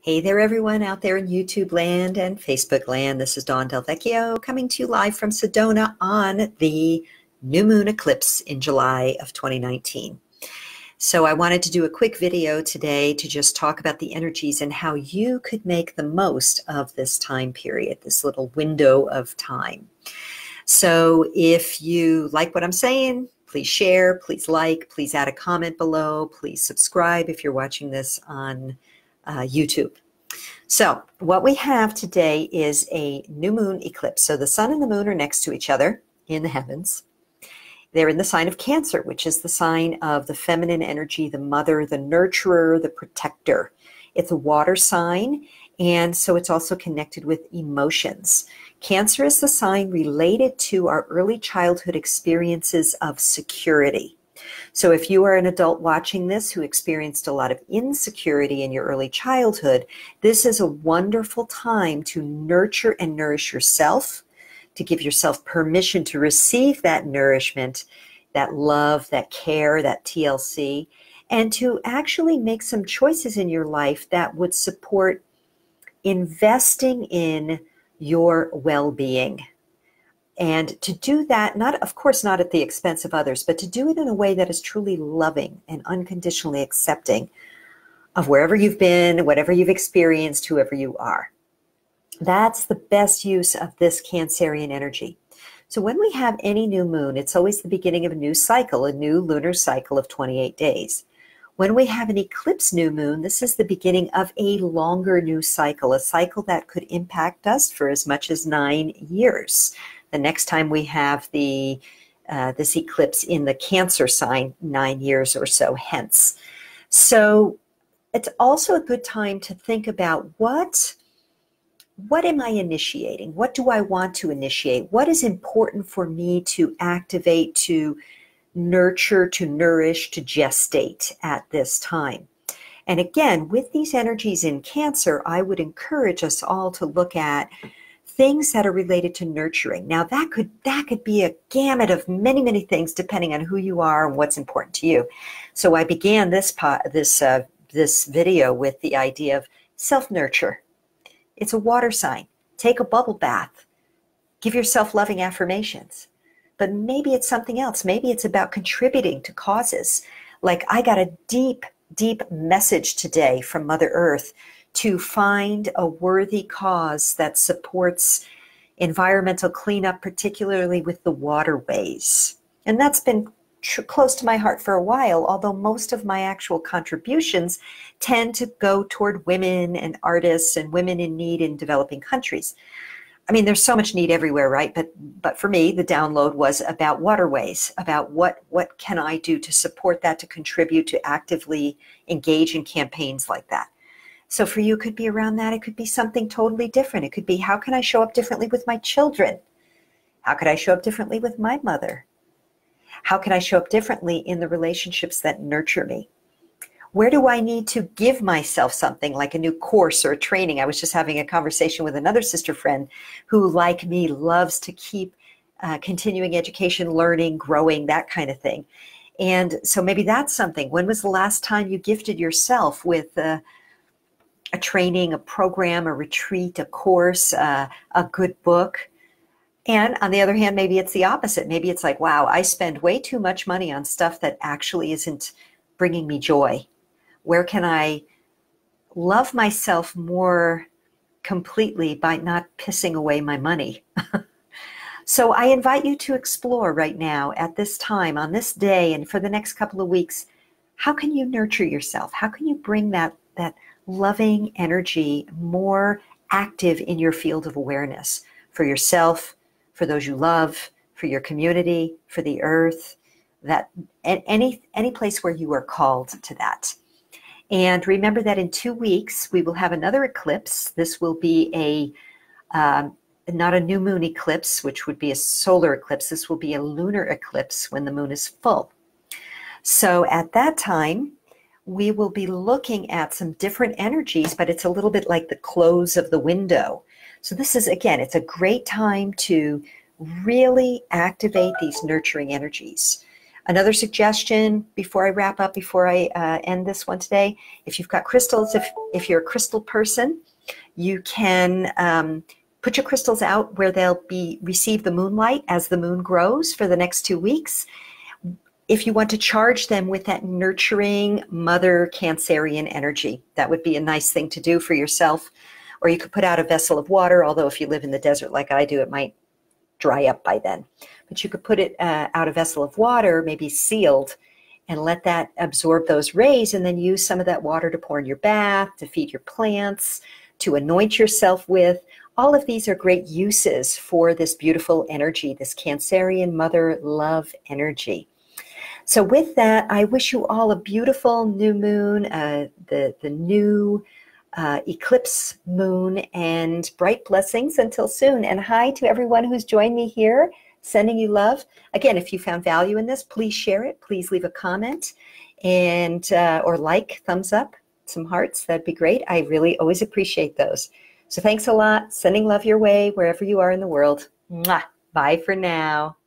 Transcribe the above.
Hey there, everyone out there in YouTube land and Facebook land. This is Dawn DelVecchio coming to you live from Sedona on the new moon eclipse in July of 2019. So I wanted to do a quick video today to just talk about the energies and how you could make the most of this time period, this little window of time. So if you like what I'm saying, please share, please like, please add a comment below, please subscribe if you're watching this on YouTube. So what we have today is a new moon eclipse. So the sun and the moon are next to each other in the heavens. They're in the sign of Cancer, which is the sign of the feminine energy, the mother, the nurturer, the protector. It's a water sign, and so it's also connected with emotions. Cancer is the sign related to our early childhood experiences of security. So if you are an adult watching this who experienced a lot of insecurity in your early childhood, this is a wonderful time to nurture and nourish yourself, to give yourself permission to receive that nourishment, that love, that care, that TLC, and to actually make some choices in your life that would support investing in your well-being. And to do that, of course, not at the expense of others, but to do it in a way that is truly loving and unconditionally accepting of wherever you've been, whatever you've experienced, whoever you are. That's the best use of this Cancerian energy. So when we have any new moon, it's always the beginning of a new cycle, a new lunar cycle of 28 days. When we have an eclipse new moon, this is the beginning of a longer new cycle, a cycle that could impact us for as much as 9 years. The next time we have this eclipse in the Cancer sign, 9 years or so hence. So it's also a good time to think about what am I initiating? What do I want to initiate? What is important for me to activate, to nurture, to nourish, to gestate at this time? And again, with these energies in Cancer, I would encourage us all to look at things that are related to nurturing. Now that could be a gamut of many, many things depending on who you are and what's important to you. So I began this video with the idea of self-nurture. It's a water sign. Take a bubble bath. Give yourself loving affirmations. But maybe it's something else. Maybe it's about contributing to causes. Like I got a deep, deep message today from Mother Earth to find a worthy cause that supports environmental cleanup, particularly with the waterways. And that's been close to my heart for a while, although most of my actual contributions tend to go toward women and artists and women in need in developing countries. I mean, there's so much need everywhere, right? But for me, the download was about waterways, about what can I do to support that, to contribute, to actively engage in campaigns like that. So for you, it could be around that. It could be something totally different. It could be, how can I show up differently with my children? How could I show up differently with my mother? How can I show up differently in the relationships that nurture me? Where do I need to give myself something like a new course or a training? I was just having a conversation with another sister friend who, like me, loves to keep continuing education, learning, growing, that kind of thing. And so maybe that's something. When was the last time you gifted yourself with a training, a program, a retreat, a course, a good book? And on the other hand, maybe it's the opposite. Maybe it's like, wow, I spend way too much money on stuff that actually isn't bringing me joy. Where can I love myself more completely by not pissing away my money? So I invite you to explore right now at this time, on this day, and for the next couple of weeks, how can you nurture yourself? How can you bring that loving energy more active in your field of awareness for yourself, for those you love, for your community, for the earth, that any place where you are called to that. And remember that in 2 weeks, we will have another eclipse. This will be not a new moon eclipse, which would be a solar eclipse. This will be a lunar eclipse when the moon is full. So at that time, we will be looking at some different energies, but it's a little bit like the close of the window. So this is, again, it's a great time to really activate these nurturing energies. Another suggestion before I wrap up, before I end this one today, if you've got crystals, if you're a crystal person, you can put your crystals out where they'll receive the moonlight as the moon grows for the next 2 weeks. If you want to charge them with that nurturing mother Cancerian energy, that would be a nice thing to do for yourself. Or you could put out a vessel of water, although if you live in the desert like I do, it might dry up by then. But you could put it out a vessel of water, maybe sealed, and let that absorb those rays, and then use some of that water to pour in your bath, to feed your plants, to anoint yourself with. All of these are great uses for this beautiful energy, this Cancerian mother love energy. So with that, I wish you all a beautiful new moon, the new eclipse moon, and bright blessings until soon. And hi to everyone who's joined me here, sending you love. Again, if you found value in this, please share it. Please leave a comment and or like, thumbs up, some hearts. That'd be great. I really always appreciate those. So thanks a lot. Sending love your way wherever you are in the world. Mwah. Bye for now.